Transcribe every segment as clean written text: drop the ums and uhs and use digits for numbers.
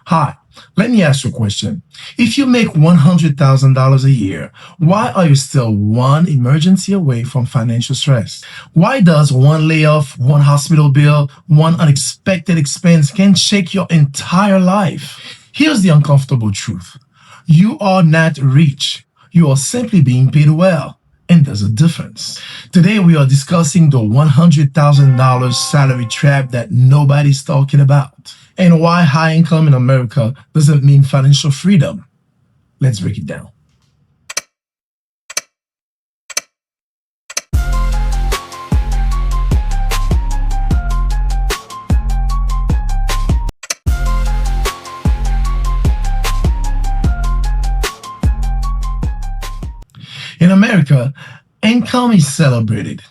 Hi, let me ask you a question. If you make $100,000 a year, why are you still one emergency away from financial stress? Why does one layoff, one hospital bill, one unexpected expense can shake your entire life? Here's the uncomfortable truth. You are not rich. You are simply being paid well. And there's a difference. Today we are discussing the $100,000 salary trap that nobody's talking about, and why high income in America doesn't mean financial freedom. Let's break it down. In America, income is celebrated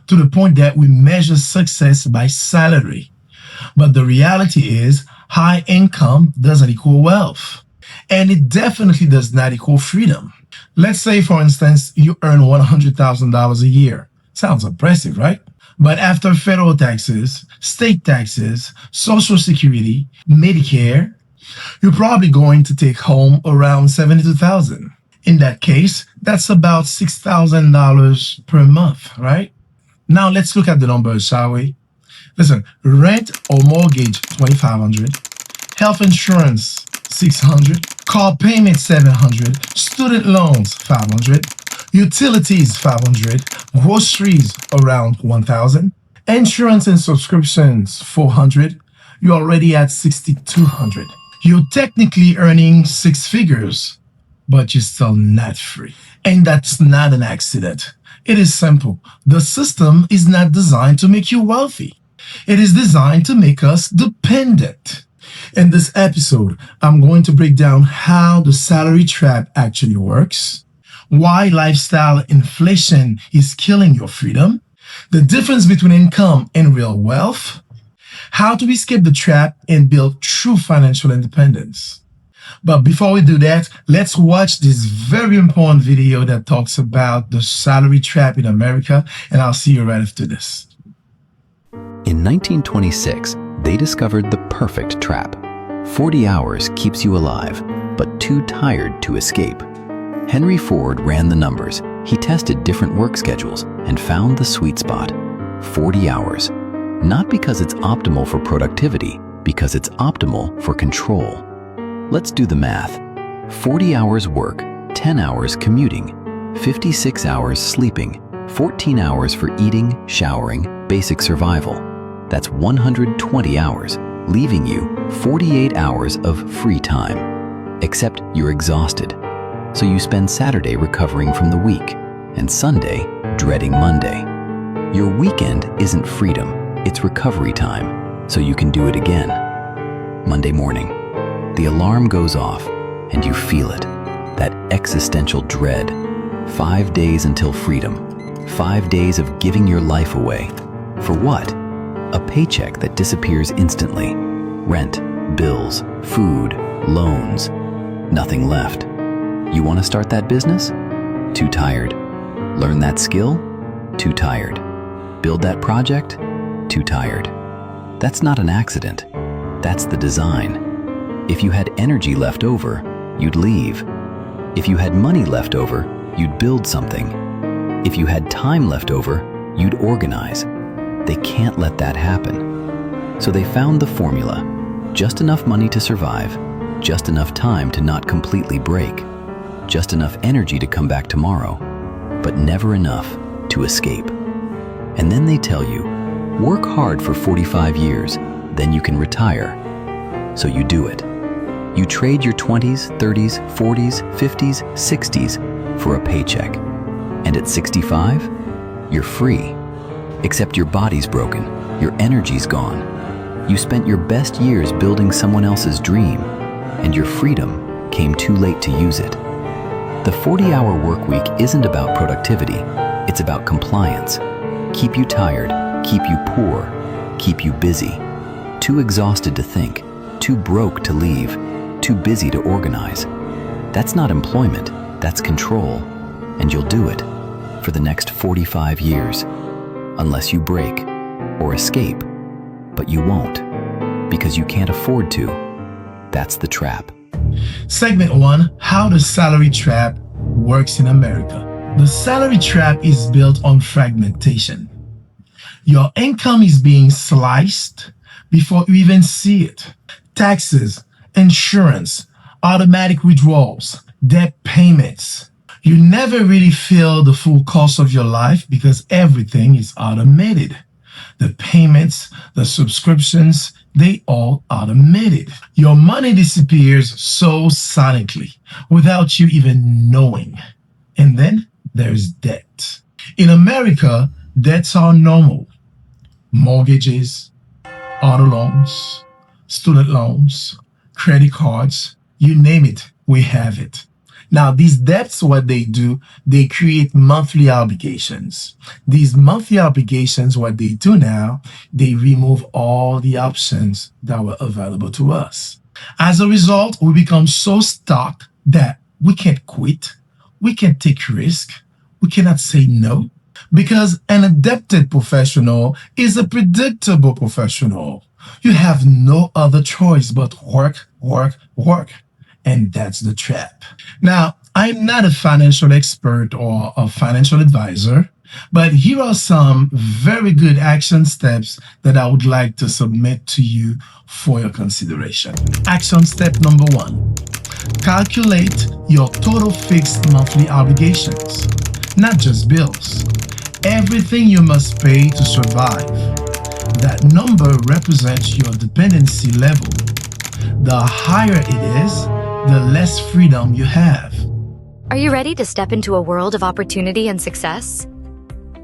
to the point that we measure success by salary. But the reality is, high income doesn't equal wealth. And it definitely does not equal freedom. Let's say, for instance, you earn $100,000 a year. Sounds impressive, right? But after federal taxes, state taxes, Social Security, Medicare, you're probably going to take home around $72,000. In that case, that's about $6,000 per month, right? Now let's look at the numbers, shall we? Listen, rent or mortgage, $2,500, health insurance, $600, car payment, $700, student loans, $500, utilities, $500, groceries, around $1,000, insurance and subscriptions, $400. You're already at $6,200. You're technically earning six figures, but you're still not free. And that's not an accident. It is simple. The system is not designed to make you wealthy. It is designed to make us dependent. In this episode, I'm going to break down how the salary trap actually works, why lifestyle inflation is killing your freedom, the difference between income and real wealth, how to escape the trap and build true financial independence. But before we do that, let's watch this very important video that talks about the salary trap in America, and I'll see you right after this. In 1926, they discovered the perfect trap. 40 hours keeps you alive, but too tired to escape. Henry Ford ran the numbers. He tested different work schedules and found the sweet spot. 40 hours. Not because it's optimal for productivity, because it's optimal for control. Let's do the math. 40 hours work, 10 hours commuting, 56 hours sleeping, 14 hours for eating, showering, basic survival. That's 120 hours, leaving you 48 hours of free time. Except you're exhausted. So you spend Saturday recovering from the week, and Sunday dreading Monday. Your weekend isn't freedom, it's recovery time, so you can do it again. Monday morning. The alarm goes off, and you feel it, that existential dread. 5 days until freedom. 5 days of giving your life away. For what? A paycheck that disappears instantly. Rent, bills, food, loans. Nothing left. You want to start that business? Too tired. Learn that skill? Too tired. Build that project? Too tired. That's not an accident. That's the design. If you had energy left over, you'd leave. If you had money left over, you'd build something. If you had time left over, you'd organize. They can't let that happen. So they found the formula. Just enough money to survive, just enough time to not completely break, just enough energy to come back tomorrow, but never enough to escape. And then they tell you, work hard for 45 years, then you can retire. So you do it. You trade your 20s, 30s, 40s, 50s, 60s for a paycheck. And at 65, you're free. Except your body's broken, your energy's gone. You spent your best years building someone else's dream, and your freedom came too late to use it. The 40-hour work week isn't about productivity, it's about compliance. Keep you tired, keep you poor, keep you busy. Too exhausted to think, too broke to leave, too busy to organize. That's not employment, that's control. And you'll do it for the next 45 years. Unless you break or escape, but you won't, because you can't afford to. That's the trap. Segment 1, how the salary trap works in America. The salary trap is built on fragmentation. Your income is being sliced before you even see it. Taxes, insurance, automatic withdrawals, debt payments. You never really feel the full cost of your life because everything is automated. The payments, the subscriptions, they all automated. Your money disappears so silently without you even knowing. And then there's debt. In America, debts are normal. Mortgages, auto loans, student loans, credit cards, you name it, we have it. Now, these debts, what they do, they create monthly obligations. These monthly obligations, what they do now, they remove all the options that were available to us. As a result, we become so stuck that we can't quit, we can't take risk, we cannot say no, because an adapted professional is a predictable professional. You have no other choice but work, work, work. And that's the trap. Now, I'm not a financial expert or a financial advisor, but here are some very good action steps that I would like to submit to you for your consideration. Action step number 1, calculate your total fixed monthly obligations, not just bills. Everything you must pay to survive. That number represents your dependency level. The higher it is, the less freedom you have. Are you ready to step into a world of opportunity and success?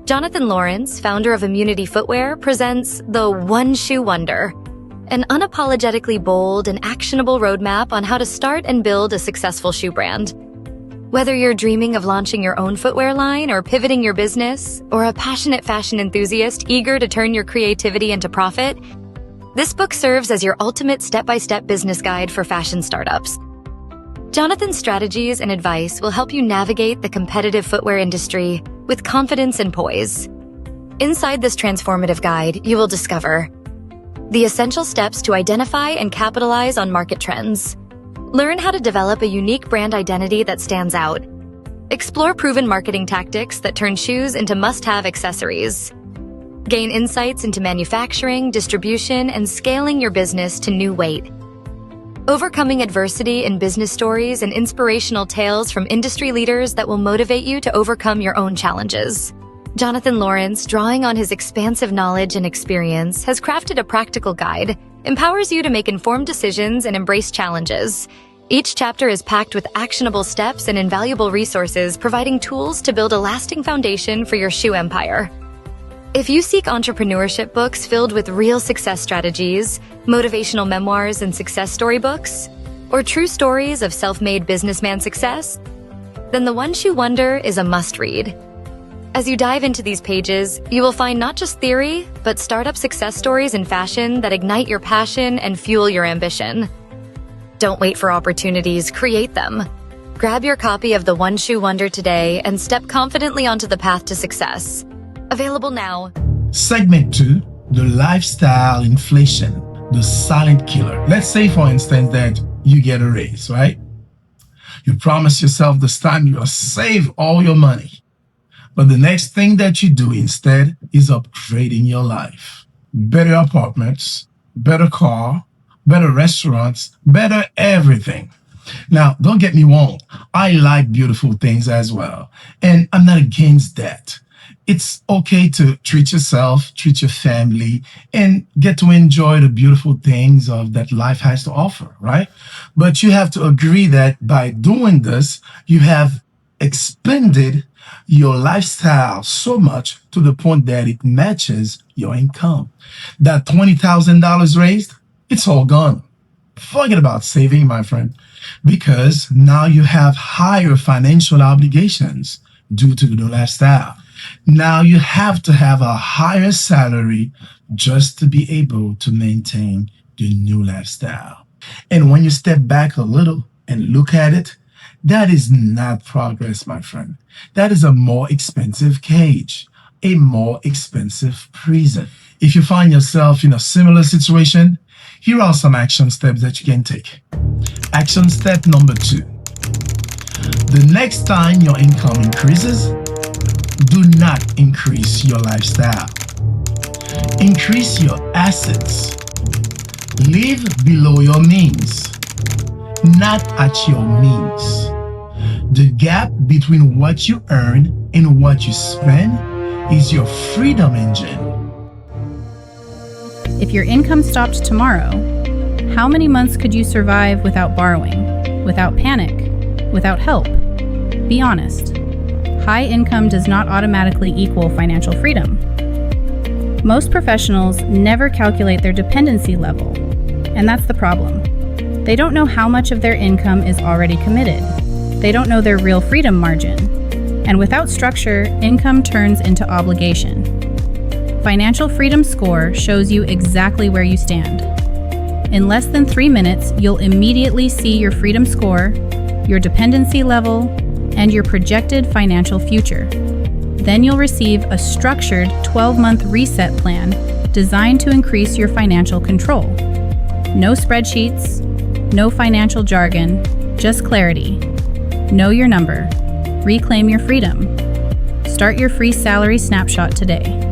Jonathan Laurince, founder of Immunity Footwear, presents the One Shoe Wonder, an unapologetically bold and actionable roadmap on how to start and build a successful shoe brand. Whether you're dreaming of launching your own footwear line or pivoting your business, or a passionate fashion enthusiast eager to turn your creativity into profit, this book serves as your ultimate step-by-step business guide for fashion startups. Jonathan's strategies and advice will help you navigate the competitive footwear industry with confidence and poise. Inside this transformative guide, you will discover the essential steps to identify and capitalize on market trends. Learn how to develop a unique brand identity that stands out. Explore proven marketing tactics that turn shoes into must-have accessories. Gain insights into manufacturing, distribution, and scaling your business to new weight. Overcoming adversity in business stories and inspirational tales from industry leaders that will motivate you to overcome your own challenges. Jonathan Laurince, drawing on his expansive knowledge and experience, has crafted a practical guide, empowers you to make informed decisions and embrace challenges. Each chapter is packed with actionable steps and invaluable resources, providing tools to build a lasting foundation for your shoe empire. If you seek entrepreneurship books filled with real success strategies, motivational memoirs and success story books, or true stories of self-made businessman success, then The One Shoe Wonder is a must-read. As you dive into these pages, you will find not just theory, but startup success stories in fashion that ignite your passion and fuel your ambition. Don't wait for opportunities, create them. Grab your copy of The One Shoe Wonder today and step confidently onto the path to success. Available now. Segment 2, the lifestyle inflation, the silent killer. Let's say, for instance, that you get a raise, right? You promise yourself this time you'll save all your money. But the next thing that you do instead is upgrading your life. Better apartments, better car, better restaurants, better everything. Now, don't get me wrong. I like beautiful things as well. And I'm not against that. It's okay to treat yourself, treat your family, and get to enjoy the beautiful things of that life has to offer, right? But you have to agree that by doing this, you have expended your lifestyle so much to the point that it matches your income. That $20,000 raised, it's all gone. Forget about saving, my friend, because now you have higher financial obligations due to the new lifestyle. Now you have to have a higher salary just to be able to maintain the new lifestyle. And when you step back a little and look at it, that is not progress, my friend. That is a more expensive cage, a more expensive prison. If you find yourself in a similar situation, here are some action steps that you can take. Action step number 2. The next time your income increases, do not increase your lifestyle. Increase your assets. Live below your means, not at your means. The gap between what you earn and what you spend is your freedom engine. If your income stopped tomorrow, how many months could you survive without borrowing, without panic, without help? Be honest. High income does not automatically equal financial freedom. Most professionals never calculate their dependency level, and that's the problem. They don't know how much of their income is already committed. They don't know their real freedom margin. And without structure, income turns into obligation. Financial Freedom Score shows you exactly where you stand. In less than 3 minutes, you'll immediately see your freedom score, your dependency level, and your projected financial future. Then you'll receive a structured 12-month reset plan designed to increase your financial control. No spreadsheets, no financial jargon, just clarity. Know your number. Reclaim your freedom. Start your free salary snapshot today.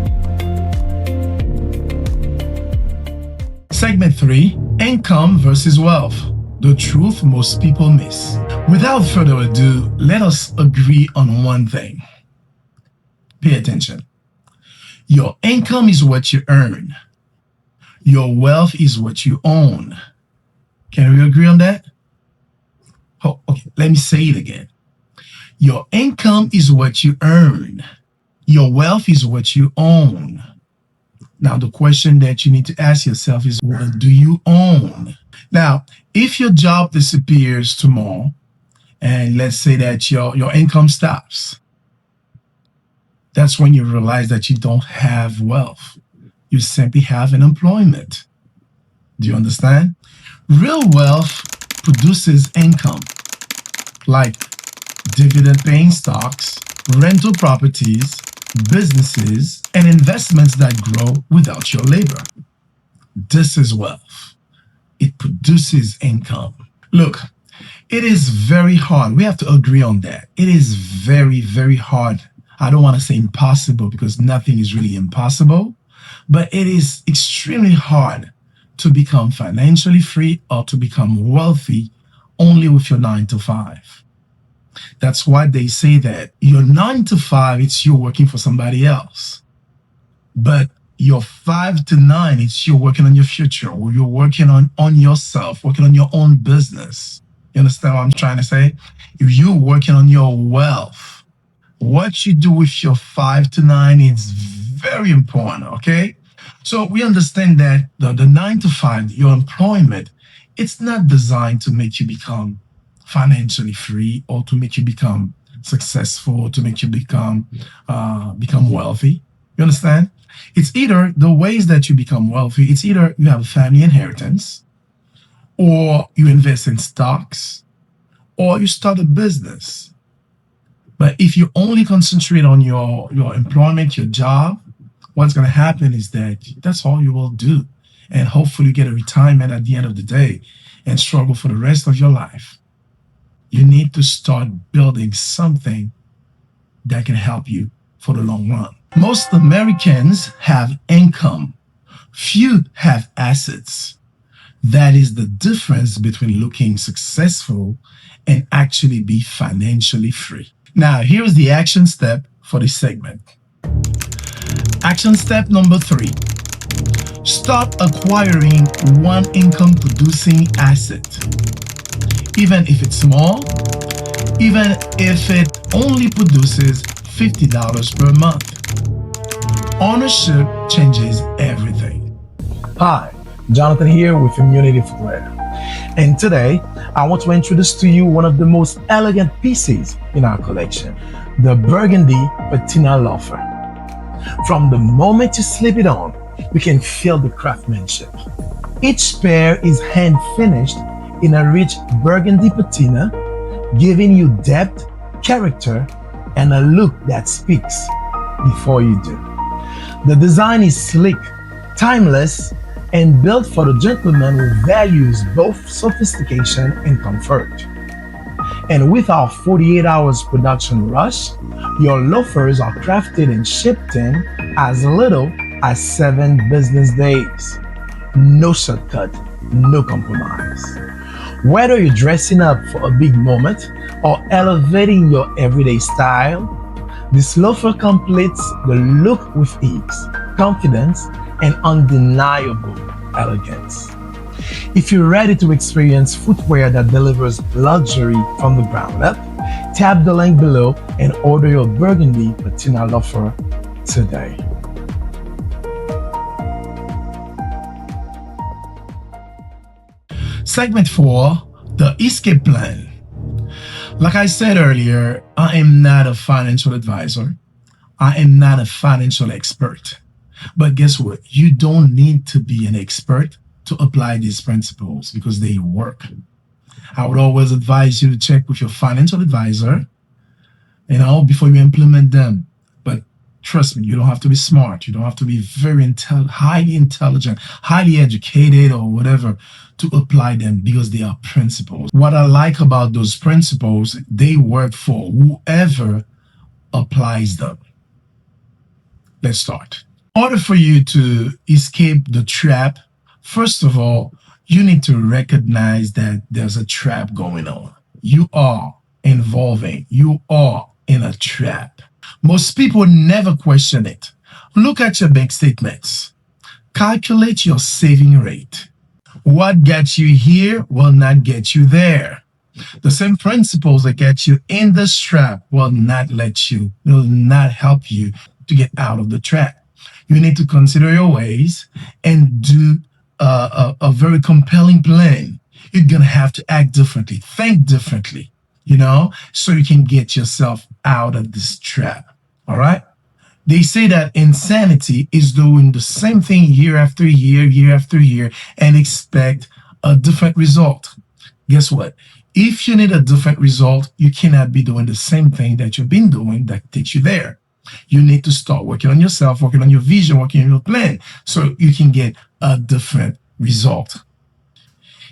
Segment 3, income versus wealth. The truth most people miss. Without further ado, let us agree on one thing. Pay attention. Your income is what you earn. Your wealth is what you own. Can we agree on that? Oh, okay, let me say it again. Your income is what you earn. Your wealth is what you own. Now, the question that you need to ask yourself is, what do you own? Now, if your job disappears tomorrow, and let's say that your income stops, that's when you realize that you don't have wealth. You simply have unemployment. Do you understand? Real wealth produces income, like dividend-paying stocks, rental properties, businesses, and investments that grow without your labor. This is wealth. It produces income. Look, it is very hard. We have to agree on that. It is very, very hard. I don't want to say impossible because nothing is really impossible, but it is extremely hard to become financially free or to become wealthy only with your 9 to 5. That's why they say that your 9 to 5, it's you working for somebody else. But your 5 to 9, it's you working on your future, or you're working on yourself, working on your own business. You understand what I'm trying to say? If you're working on your wealth, what you do with your 5 to 9 is very important, okay? So we understand that the 9 to 5, your employment, it's not designed to make you become financially free or to make you become successful, to make you become wealthy. You understand? It's either the ways that you become wealthy, it's either you have a family inheritance, or you invest in stocks, or you start a business. But if you only concentrate on your employment, your job, what's going to happen is that that's all you will do. And hopefully you get a retirement at the end of the day and struggle for the rest of your life. You need to start building something that can help you for the long run. Most Americans have income. Few have assets. That is the difference between looking successful and actually be financially free. Now, here's the action step for this segment. Action step number 3. Start acquiring one income producing asset. Even if it's small, even if it only produces $50 per month. Ownership changes everything. Hi, Jonathan here with Immunity Footwear. And today, I want to introduce to you one of the most elegant pieces in our collection, the Burgundy Patina Loafer. From the moment you slip it on, you can feel the craftsmanship. Each pair is hand finished in a rich burgundy patina, giving you depth, character, and a look that speaks before you do. The design is sleek, timeless, and built for the gentleman who values both sophistication and comfort. And with our 48 hours production rush, your loafers are crafted and shipped in as little as 7 business days. No shortcut, no compromise. Whether you're dressing up for a big moment or elevating your everyday style, this loafer completes the look with ease, confidence, and undeniable elegance. If you're ready to experience footwear that delivers luxury from the ground up, tap the link below and order your burgundy patina loafer today. Segment 4, the escape plan. Like I said earlier, I am not a financial advisor. I am not a financial expert. But guess what? You don't need to be an expert to apply these principles because they work. I would always advise you to check with your financial advisor, before you implement them. But trust me, you don't have to be smart. You don't have to be highly intelligent, highly educated or whatever to apply them because they are principles. What I like about those principles, they work for whoever applies them. Let's start. In order for you to escape the trap, first of all, you need to recognize that there's a trap going on. You are in a trap. Most people never question it. Look at your bank statements. Calculate your saving rate. What gets you here will not get you there. The same principles that get you in this trap will not help you to get out of the trap. You need to consider your ways and do a very compelling plan. You're going to have to act differently, think differently, so you can get yourself out of this trap. All right? They say that insanity is doing the same thing year after year, and expect a different result. Guess what? If you need a different result, you cannot be doing the same thing that you've been doing that takes you there. You need to start working on yourself, working on your vision, working on your plan, so you can get a different result.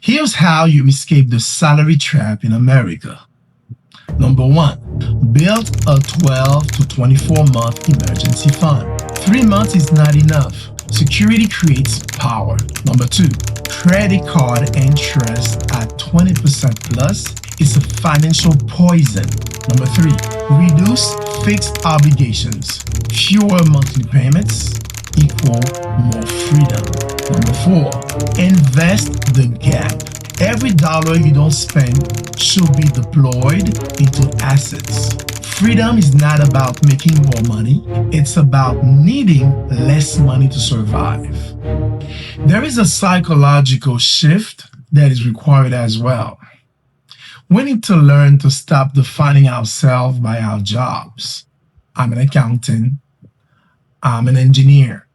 Here's how you escape the salary trap in America. Number 1, build a 12 to 24 month emergency fund. 3 months is not enough. Security creates power. Number 2, credit card interest at 20% plus is a financial poison. Number 3, reduce fixed obligations. Fewer monthly payments equal more freedom. Number 4, invest the gap. Every dollar you don't spend should be deployed into assets. Freedom is not about making more money. It's about needing less money to survive. There is a psychological shift that is required as well. We need to learn to stop defining ourselves by our jobs. I'm an accountant. I'm an engineer.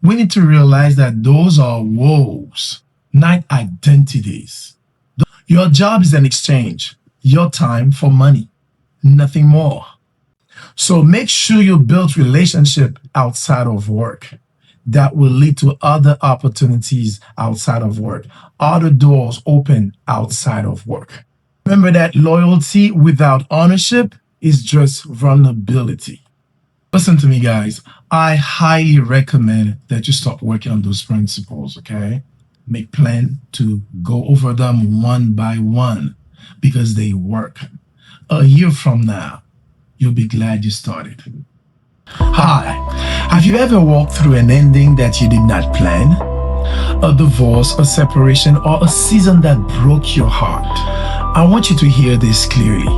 We need to realize that those are roles, not identities. Your job is an exchange, your time for money, nothing more. So make sure you build relationship outside of work that will lead to other opportunities outside of work, other doors open outside of work. Remember that loyalty without ownership is just vulnerability. Listen to me, guys. I highly recommend that you start working on those principles, okay? Make plan to go over them one by one because they work. A year from now, you'll be glad you started. Hi, have you ever walked through an ending that you did not plan? A divorce, a separation, or a season that broke your heart? I want you to hear this clearly.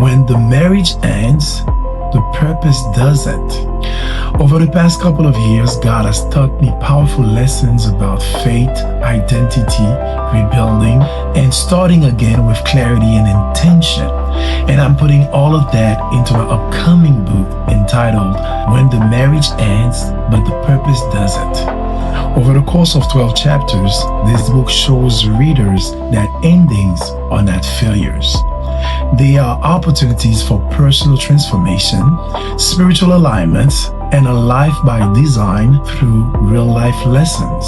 When the marriage ends, the purpose doesn't. Over the past couple of years, God has taught me powerful lessons about faith, identity, rebuilding, and starting again with clarity and intention. And I'm putting all of that into an upcoming book entitled When the Marriage Ends, But the Purpose Doesn't. Over the course of 12 chapters, this book shows readers that endings are not failures. They are opportunities for personal transformation, spiritual alignment, and a life by design through real life lessons.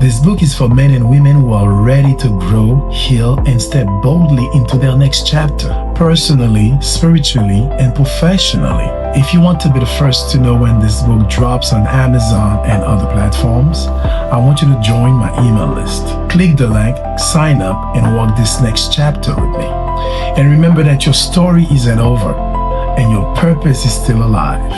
This book is for men and women who are ready to grow, heal, and step boldly into their next chapter, personally, spiritually, and professionally. If you want to be the first to know when this book drops on Amazon and other platforms, I want you to join my email list. Click the link, sign up, and walk this next chapter with me. And remember that your story isn't over, and your purpose is still alive.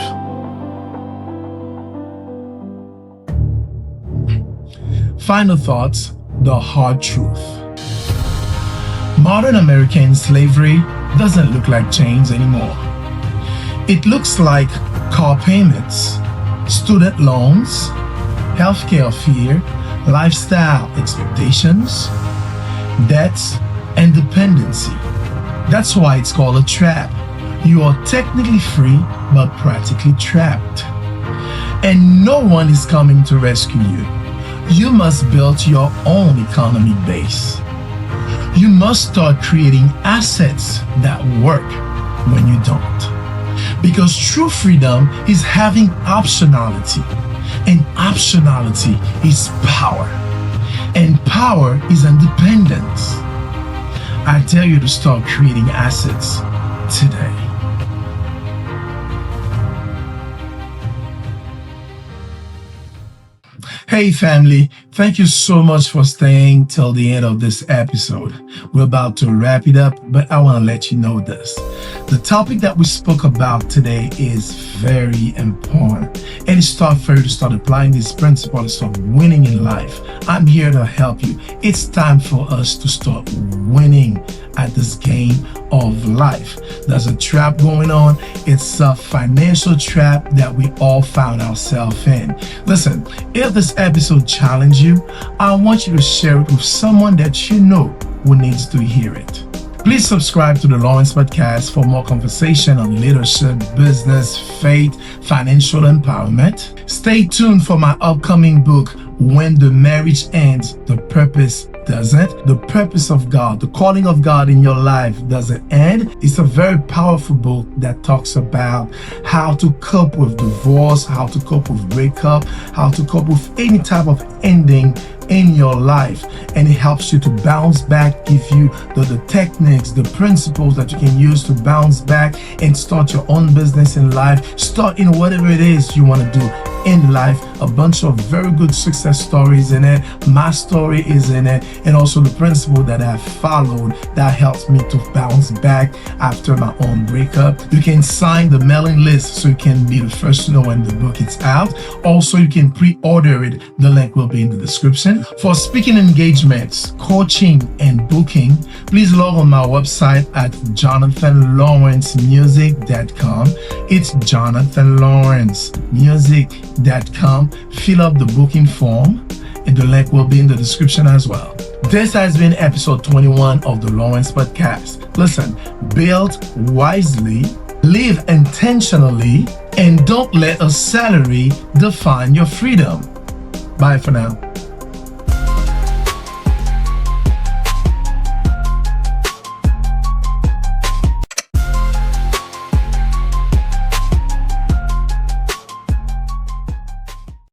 Final thoughts, the hard truth. Modern American slavery doesn't look like chains anymore. It looks like car payments, student loans, healthcare fear, lifestyle expectations, debts, and dependency. That's why it's called a trap. You are technically free, but practically trapped. And no one is coming to rescue you. You must build your own economic base. You must start creating assets that work when you don't. Because true freedom is having optionality, and optionality is power, and power is independence. I tell you to start creating assets today. Hey family, thank you so much for staying till the end of this episode. We're about to wrap it up, but I want to let you know this. The topic that we spoke about today is very important, and it's time for you to start applying these principles and start winning in life. I'm here to help you. It's time for us to start winning at this game of life. There's a trap going on. It's a financial trap that we all found ourselves in. Listen, if this episode challenged you, I want you to share it with someone that you know who needs to hear it. Please subscribe to the Laurince Podcast for more conversation on leadership, business, faith, financial empowerment. Stay tuned for my upcoming book, When the Marriage Ends, the Purpose Doesn't. The purpose of God, the calling of God in your life doesn't end. It's a very powerful book that talks about how to cope with divorce, how to cope with breakup, how to cope with any type of ending in your life, and it helps you to bounce back, give you the techniques, the principles that you can use to bounce back and start your own business in life, start in whatever it is you want to do in life. A bunch of very good success stories in it. My story is in it, and also the principle that I followed that helps me to bounce back after my own breakup. You can sign the mailing list so you can be the first to know when the book is out. Also, you can pre-order it. The link will be in the description. For speaking engagements, coaching, and booking, please log on my website at jonathanlawrencemusic.com. It's jonathanlawrencemusic.com. Fill up the booking form, and the link will be in the description as well. This has been episode 21 of the Laurince Podcast. Listen, build wisely, live intentionally, and don't let a salary define your freedom. Bye for now.